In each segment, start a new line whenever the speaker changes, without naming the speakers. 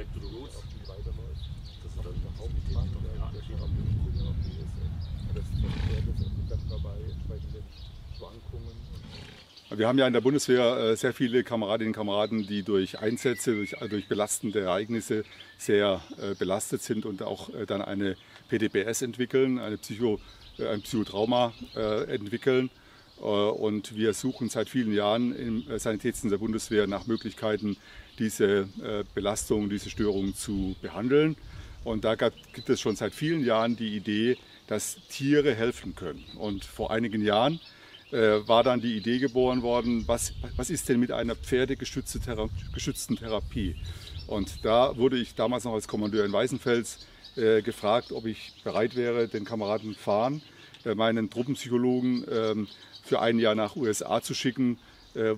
back to the roots.
Auf die weiterläuft. Das ist dann der Hauptpunkt der Physiotherapie ist. Das Pferd ist dann dabei entsprechende Schwankungen.
Wir haben ja in der Bundeswehr sehr viele Kameradinnen und Kameraden, die durch Einsätze, durch belastende Ereignisse sehr belastet sind und auch dann eine PTBS entwickeln, ein Psychotrauma entwickeln. Und wir suchen seit vielen Jahren im Sanitätsdienst der Bundeswehr nach Möglichkeiten, diese Belastung, diese Störung zu behandeln. Und da gibt es schon seit vielen Jahren die Idee, dass Tiere helfen können. Und vor einigen Jahren war dann die Idee geboren worden, was ist denn mit einer pferdegestützten Therapie? Und da wurde ich damals noch als Kommandeur in Weißenfels gefragt, ob ich bereit wäre, den Kameraden Fahn, meinen Truppenpsychologen, für ein Jahr nach USA zu schicken,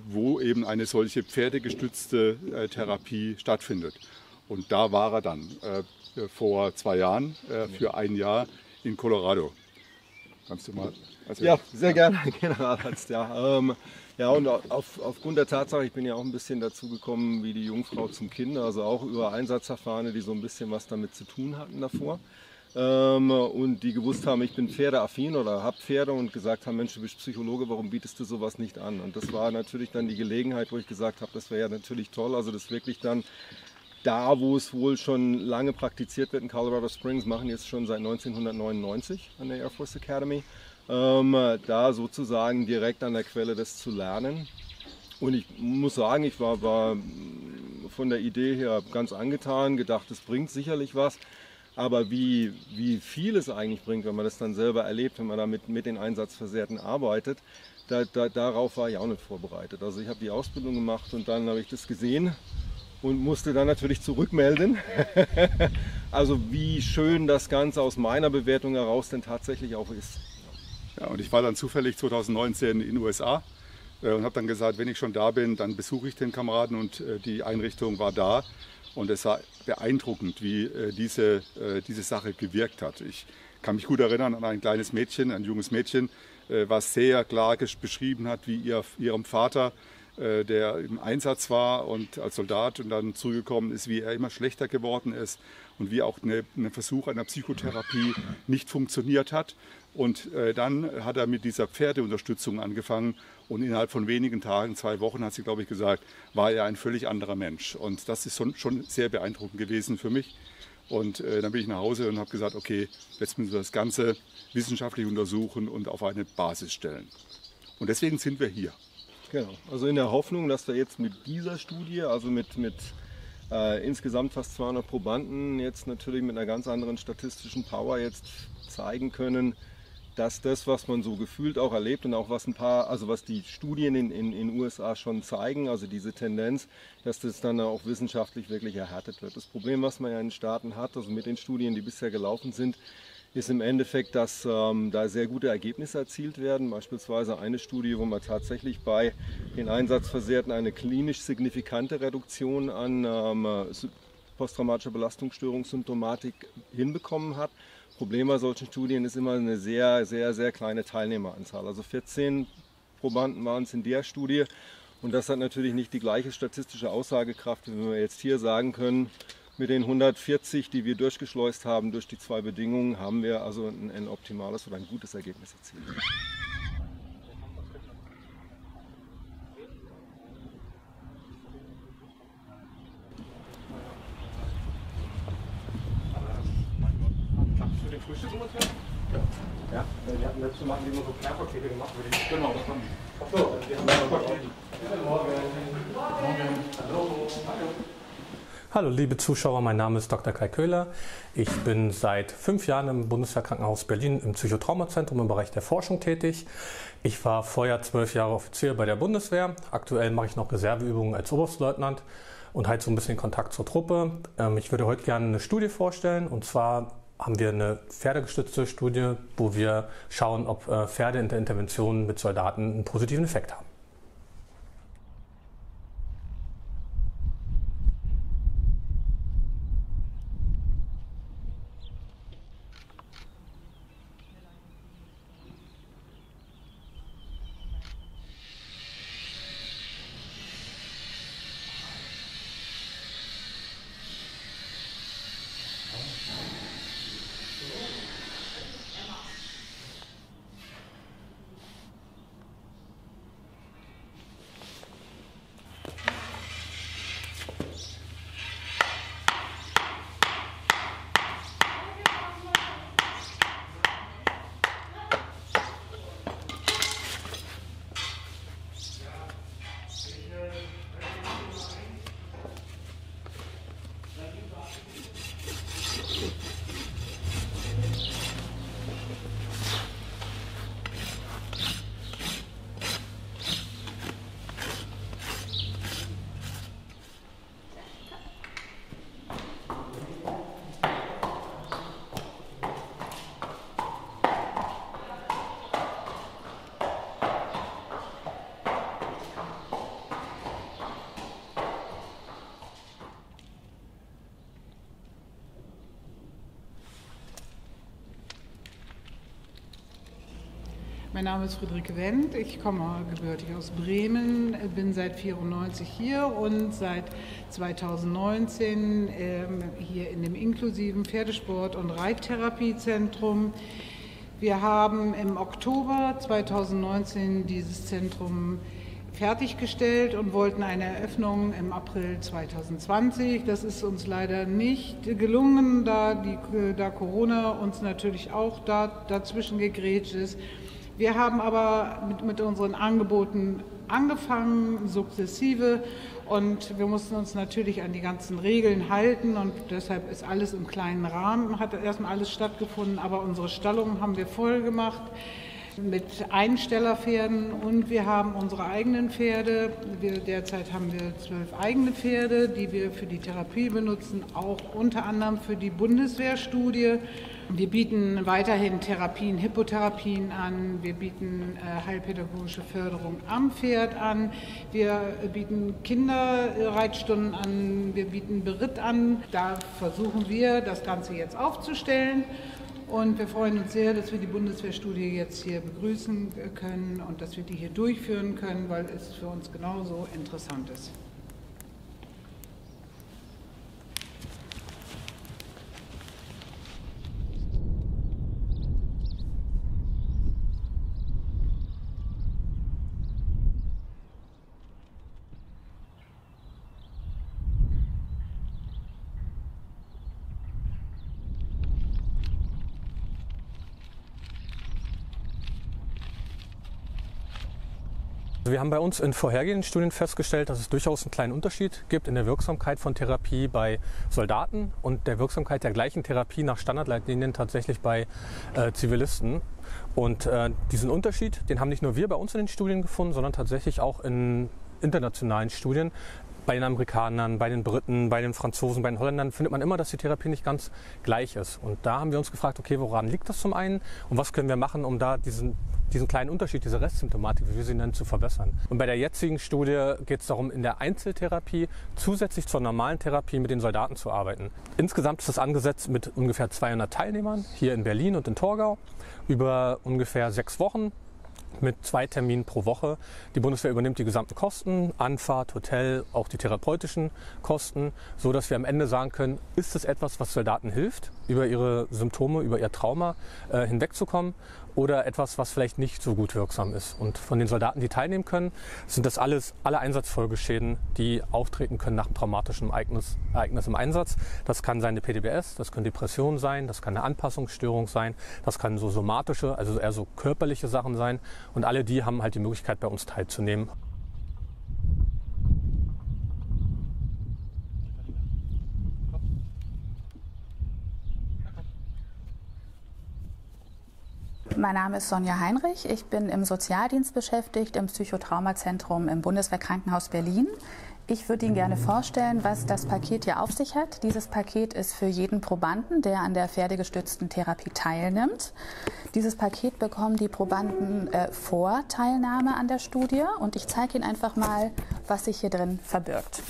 wo eben eine solche pferdegestützte Therapie stattfindet. Und da war er dann vor 2 Jahren für ein Jahr in Colorado. Kannst du mal erzählen?
Ja, sehr gerne, Generalarzt. Ja, ja, und aufgrund der Tatsache, ich bin ja auch ein bisschen dazu gekommen wie die Jungfrau zum Kind, also auch über Einsatzerfahrene, die so ein bisschen was damit zu tun hatten davor. Und die gewusst haben, ich bin pferdeaffin oder habe Pferde und gesagt haben, Mensch, du bist Psychologe, warum bietest du sowas nicht an? Und das war natürlich dann die Gelegenheit, wo ich gesagt habe, das wäre ja natürlich toll, also das wirklich dann da, wo es wohl schon lange praktiziert wird in Colorado Springs, machen jetzt schon seit 1999 an der Air Force Academy, da sozusagen direkt an der Quelle das zu lernen. Und ich muss sagen, ich war von der Idee her ganz angetan, gedacht, es bringt sicherlich was. Aber wie viel es eigentlich bringt, wenn man das dann selber erlebt, wenn man da mit den Einsatzversehrten arbeitet, darauf war ich auch nicht vorbereitet. Also ich habe die Ausbildung gemacht und dann habe ich das gesehen und musste dann natürlich zurückmelden. Also wie schön das Ganze aus meiner Bewertung heraus denn tatsächlich auch ist.
Ja, und ich war dann zufällig 2019 in den USA und habe dann gesagt, wenn ich schon da bin, dann besuche ich den Kameraden und die Einrichtung war da. Und es war beeindruckend, wie diese Sache gewirkt hat. Ich kann mich gut erinnern an ein kleines Mädchen, ein junges Mädchen, was sehr klar beschrieben hat, wie ihrem Vater, der im Einsatz war und als Soldat und dann zurückgekommen ist, wie er immer schlechter geworden ist und wie auch ein Versuch einer Psychotherapie nicht funktioniert hat. Und dann hat er mit dieser Pferdeunterstützung angefangen und innerhalb von wenigen Tagen, 2 Wochen, hat sie, glaube ich, gesagt, war er ein völlig anderer Mensch. Und das ist schon sehr beeindruckend gewesen für mich. Und dann bin ich nach Hause und habe gesagt, okay, jetzt müssen wir das Ganze wissenschaftlich untersuchen und auf eine Basis stellen. Und deswegen sind wir hier.
Genau, also in der Hoffnung, dass wir jetzt mit dieser Studie, also mit insgesamt fast 200 Probanden, jetzt natürlich mit einer ganz anderen statistischen Power jetzt zeigen können, dass das, was man so gefühlt auch erlebt und auch was was die Studien in den USA schon zeigen, also diese Tendenz, dass das dann auch wissenschaftlich wirklich erhärtet wird. Das Problem, was man ja in den Staaten hat, also mit den Studien, die bisher gelaufen sind, ist im Endeffekt, dass da sehr gute Ergebnisse erzielt werden. Beispielsweise eine Studie, wo man tatsächlich bei den Einsatzversehrten eine klinisch signifikante Reduktion an posttraumatischer Belastungsstörungssymptomatik hinbekommen hat. Problem bei solchen Studien ist immer eine sehr, sehr, sehr kleine Teilnehmeranzahl. Also 14 Probanden waren es in der Studie und das hat natürlich nicht die gleiche statistische Aussagekraft, wie wir jetzt hier sagen können. Mit den 140, die wir durchgeschleust haben durch die 2 Bedingungen, haben wir also ein optimales oder ein gutes Ergebnis erzielt.
Ja, wir hatten letztes Mal immer so Klärpakete gemacht.
Genau, das haben wir.
Achso, wir haben das Paket. Guten Morgen. Morgen. Hallo.
Hallo liebe Zuschauer, mein Name ist Dr. Kai Köhler. Ich bin seit 5 Jahren im Bundeswehrkrankenhaus Berlin im Psychotraumazentrum im Bereich der Forschung tätig. Ich war vorher 12 Jahre Offizier bei der Bundeswehr. Aktuell mache ich noch Reserveübungen als Oberstleutnant und halt so ein bisschen Kontakt zur Truppe. Ich würde heute gerne eine Studie vorstellen, und zwar haben wir eine pferdegestützte Studie, wo wir schauen, ob Pferde in der Intervention mit Soldaten einen positiven Effekt haben.
Mein Name ist Friederike Wendt, ich komme gebürtig aus Bremen, bin seit 1994 hier und seit 2019 hier in dem inklusiven Pferdesport- und Reittherapiezentrum. Wir haben im Oktober 2019 dieses Zentrum fertiggestellt und wollten eine Eröffnung im April 2020. Das ist uns leider nicht gelungen, da Corona uns natürlich auch dazwischen gegrätscht ist. Wir haben aber mit unseren Angeboten angefangen, sukzessive, und wir mussten uns natürlich an die ganzen Regeln halten und deshalb ist alles im kleinen Rahmen, hat erstmal alles stattgefunden, aber unsere Stallungen haben wir voll gemacht mit Einstellerpferden und wir haben unsere eigenen Pferde. Derzeit haben wir 12 eigene Pferde, die wir für die Therapie benutzen, auch unter anderem für die Bundeswehrstudie. Wir bieten weiterhin Therapien, Hippotherapien an, wir bieten heilpädagogische Förderung am Pferd an, wir bieten Kinderreitstunden an, wir bieten Beritt an. Da versuchen wir, das Ganze jetzt aufzustellen. Und wir freuen uns sehr, dass wir die Bundeswehrstudie jetzt hier begrüßen können und dass wir die hier durchführen können, weil es für uns genauso interessant ist.
Wir haben bei uns in vorhergehenden Studien festgestellt, dass es durchaus einen kleinen Unterschied gibt in der Wirksamkeit von Therapie bei Soldaten und der Wirksamkeit der gleichen Therapie nach Standardleitlinien tatsächlich bei Zivilisten. Und diesen Unterschied, den haben nicht nur wir bei uns in den Studien gefunden, sondern tatsächlich auch in internationalen Studien. Bei den Amerikanern, bei den Briten, bei den Franzosen, bei den Holländern findet man immer, dass die Therapie nicht ganz gleich ist. Und da haben wir uns gefragt, okay, woran liegt das zum einen und was können wir machen, um da diesen kleinen Unterschied, diese Restsymptomatik, wie wir sie nennen, zu verbessern. Und bei der jetzigen Studie geht es darum, in der Einzeltherapie zusätzlich zur normalen Therapie mit den Soldaten zu arbeiten. Insgesamt ist das angesetzt mit ungefähr 200 Teilnehmern hier in Berlin und in Torgau über ungefähr 6 Wochen. Mit 2 Terminen pro Woche. Die Bundeswehr übernimmt die gesamten Kosten, Anfahrt, Hotel, auch die therapeutischen Kosten, so dass wir am Ende sagen können, ist es etwas, was Soldaten hilft, über ihre Symptome, über ihr Trauma hinwegzukommen, oder etwas, was vielleicht nicht so gut wirksam ist. Und von den Soldaten, die teilnehmen können, sind das alle Einsatzfolgeschäden, die auftreten können nach einem traumatischen Ereignis im Einsatz. Das kann seine PTBS, das können Depressionen sein, das kann eine Anpassungsstörung sein, das kann so somatische, also eher so körperliche Sachen sein. Und alle die haben halt die Möglichkeit, bei uns teilzunehmen.
Mein Name ist Sonja Heinrich. Ich bin im Sozialdienst beschäftigt, im Psychotraumazentrum im Bundeswehrkrankenhaus Berlin. Ich würde Ihnen gerne vorstellen, was das Paket hier auf sich hat. Dieses Paket ist für jeden Probanden, der an der pferdegestützten Therapie teilnimmt. Dieses Paket bekommen die Probanden vor Teilnahme an der Studie und ich zeige Ihnen einfach mal, was sich hier drin verbirgt.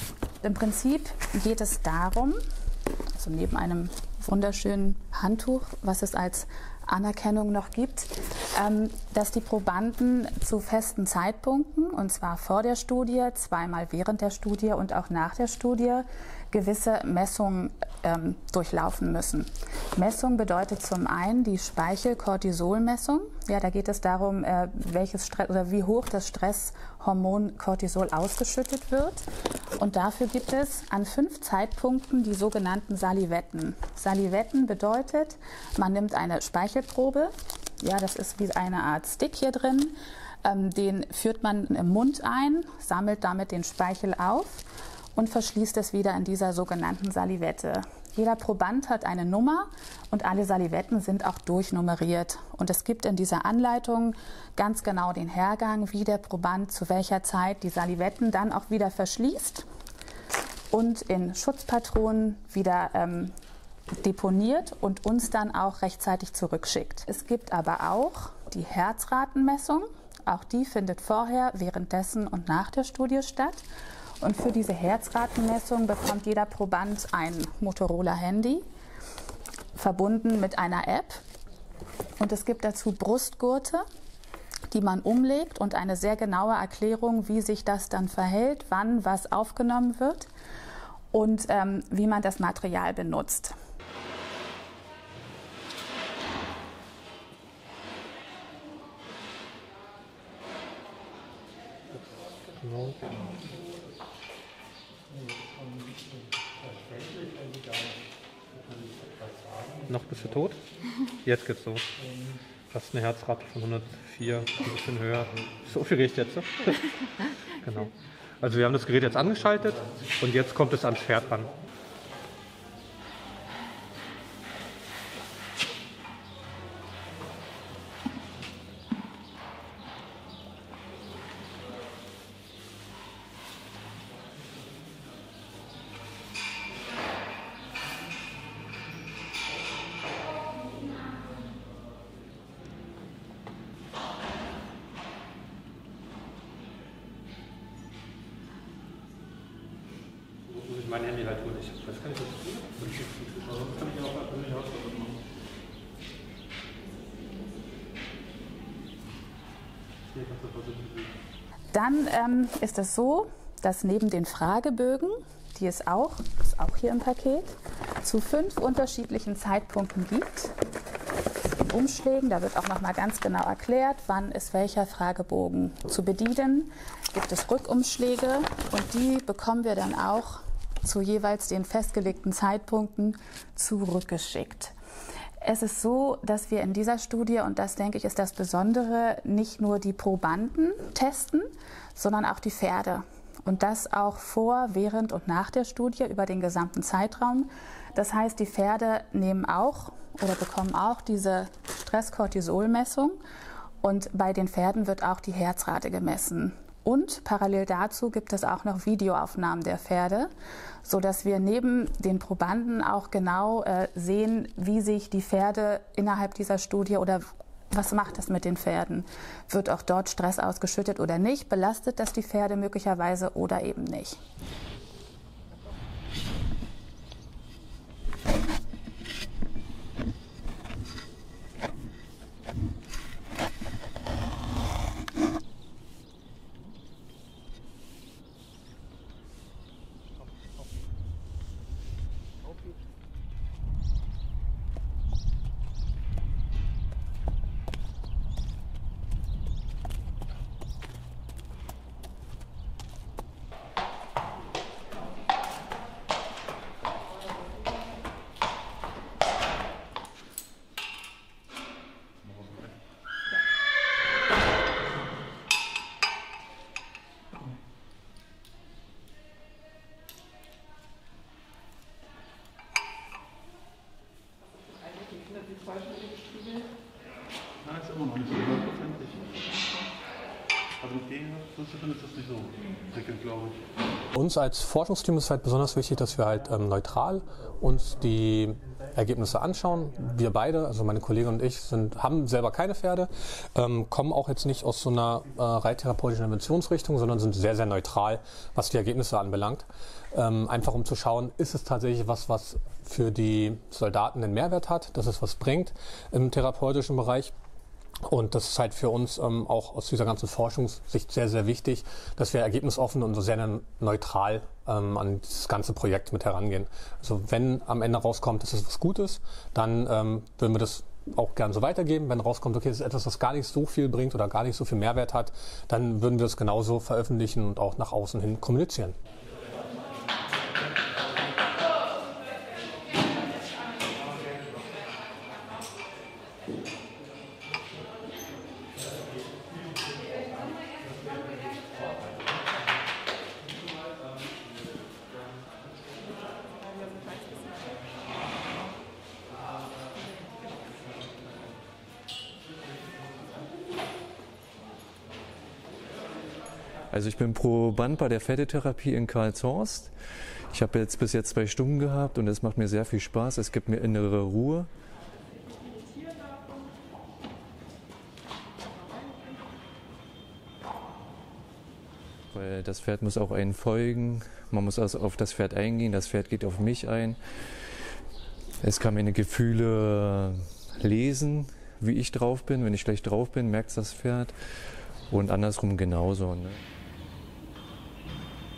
Im Prinzip geht es darum, also neben einem wunderschönen Handtuch, was es als Anerkennung noch gibt, dass die Probanden zu festen Zeitpunkten, und zwar vor der Studie, 2-mal während der Studie und auch nach der Studie, gewisse Messungen durchlaufen müssen. Messung bedeutet zum einen die Speichel-Cortisol-Messung. Ja, da geht es darum, wie hoch das Stresshormon Cortisol ausgeschüttet wird. Und dafür gibt es an 5 Zeitpunkten die sogenannten Salivetten. Salivetten bedeutet, man nimmt eine Speichelprobe, ja, das ist wie eine Art Stick hier drin, den führt man im Mund ein, sammelt damit den Speichel auf und verschließt es wieder in dieser sogenannten Salivette. Jeder Proband hat eine Nummer und alle Salivetten sind auch durchnummeriert. Und es gibt in dieser Anleitung ganz genau den Hergang, wie der Proband zu welcher Zeit die Salivetten dann auch wieder verschließt und in Schutzpatronen wieder deponiert und uns dann auch rechtzeitig zurückschickt. Es gibt aber auch die Herzratenmessung. Auch die findet vorher, währenddessen und nach der Studie statt. Und für diese Herzratenmessung bekommt jeder Proband ein Motorola-Handy, verbunden mit einer App. Und es gibt dazu Brustgurte, die man umlegt und eine sehr genaue Erklärung, wie sich das dann verhält, wann was aufgenommen wird und wie man das Material benutzt.
Noch bist du tot? Jetzt geht's los. Fast eine Herzrate von 104, ein bisschen höher. So viel riecht jetzt. Genau. Also wir haben das Gerät jetzt angeschaltet und jetzt kommt es ans Pferd ran. Muss ich mein Handy halt holen. Ich weiß gar nicht, was ich tue. Sonst kann ich auch persönlich Hausaufgaben machen.
Dann ist es so, dass neben den Fragebögen, die es auch, ist auch hier im Paket, zu 5 unterschiedlichen Zeitpunkten gibt. In Umschlägen, da wird auch noch mal ganz genau erklärt, wann ist welcher Fragebogen zu bedienen. Gibt es Rückumschläge und die bekommen wir dann auch zu jeweils den festgelegten Zeitpunkten zurückgeschickt. Es ist so, dass wir in dieser Studie, und das denke ich ist das Besondere, nicht nur die Probanden testen, sondern auch die Pferde. Und das auch vor, während und nach der Studie über den gesamten Zeitraum. Das heißt, die Pferde nehmen auch oder bekommen auch diese Stress-Cortisol-Messung und bei den Pferden wird auch die Herzrate gemessen. Und parallel dazu gibt es auch noch Videoaufnahmen der Pferde, sodass wir neben den Probanden auch genau sehen, wie sich die Pferde innerhalb dieser Studie oder was macht das mit den Pferden? Wird auch dort Stress ausgeschüttet oder nicht? Belastet das die Pferde möglicherweise oder eben nicht?
Nein, ist immer noch nicht so 100%ig. Also mit denen ist das nicht so prickelnd, glaube ich.
Uns als Forschungsteam ist halt besonders wichtig, dass wir halt neutral uns die Ergebnisse anschauen. Wir beide, also meine Kollegin und ich, haben selber keine Pferde, kommen auch jetzt nicht aus so einer reittherapeutischen Interventionsrichtung, sondern sind sehr, sehr neutral, was die Ergebnisse anbelangt. Einfach um zu schauen, ist es tatsächlich was für die Soldaten einen Mehrwert hat, dass es was bringt im therapeutischen Bereich. Und das ist halt für uns auch aus dieser ganzen Forschungssicht sehr, sehr wichtig, dass wir ergebnisoffen und so sehr neutral an das ganze Projekt mit herangehen. Also wenn am Ende rauskommt, dass es was Gutes, dann würden wir das auch gern so weitergeben. Wenn rauskommt, okay, das ist etwas, was gar nicht so viel bringt oder gar nicht so viel Mehrwert hat, dann würden wir es genauso veröffentlichen und auch nach außen hin kommunizieren.
Also ich bin Proband bei der Pferdetherapie in Karlshorst. Ich habe jetzt bis jetzt 2 Stunden gehabt und es macht mir sehr viel Spaß. Es gibt mir innere Ruhe. Weil das Pferd muss auch einen folgen. Man muss also auf das Pferd eingehen. Das Pferd geht auf mich ein. Es kann meine Gefühle lesen, wie ich drauf bin. Wenn ich schlecht drauf bin, merkt es das Pferd und andersrum genauso. Ne?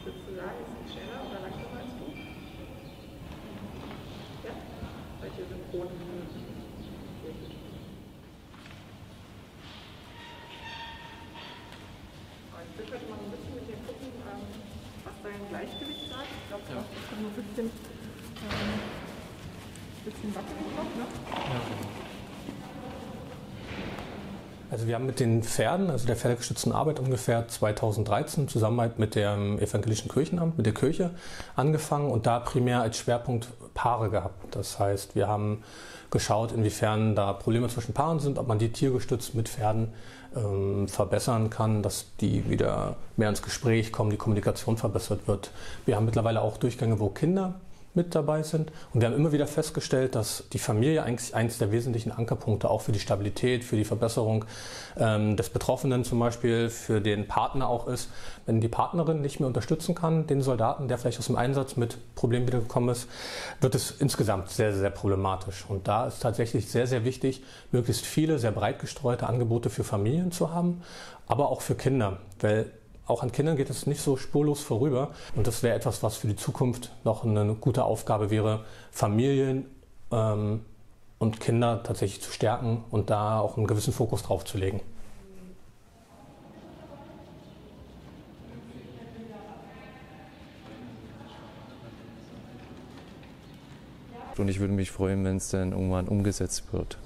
Würdest du sagen, ist sie schneller oder langsamer als du? Ja? Welche synchronen? Ich will heute mal ein bisschen mit dir gucken, was dein Gleichgewicht sagt. Ich glaube, das ist nur ein bisschen wackelig noch, ne?
Ja. Also wir haben mit den Pferden, also der pferdegestützten Arbeit ungefähr 2013 zusammen mit dem evangelischen Kirchenamt, mit der Kirche angefangen und da primär als Schwerpunkt Paare gehabt. Das heißt, wir haben geschaut, inwiefern da Probleme zwischen Paaren sind, ob man die tiergestützt mit Pferden verbessern kann, dass die wieder mehr ins Gespräch kommen, die Kommunikation verbessert wird. Wir haben mittlerweile auch Durchgänge, wo Kinder mit dabei sind. Und wir haben immer wieder festgestellt, dass die Familie eigentlich eines der wesentlichen Ankerpunkte auch für die Stabilität, für die Verbesserung des Betroffenen zum Beispiel, für den Partner auch ist. Wenn die Partnerin nicht mehr unterstützen kann, den Soldaten, der vielleicht aus dem Einsatz mit Problemen wiedergekommen ist, wird es insgesamt sehr, sehr problematisch. Und da ist tatsächlich sehr, sehr wichtig, möglichst viele, sehr breit gestreute Angebote für Familien zu haben, aber auch für Kinder, weil auch an Kindern geht es nicht so spurlos vorüber. Und das wäre etwas, was für die Zukunft noch eine gute Aufgabe wäre, Familien und Kinder tatsächlich zu stärken und da auch einen gewissen Fokus drauf zu legen.
Und ich würde mich freuen, wenn es dann irgendwann umgesetzt wird.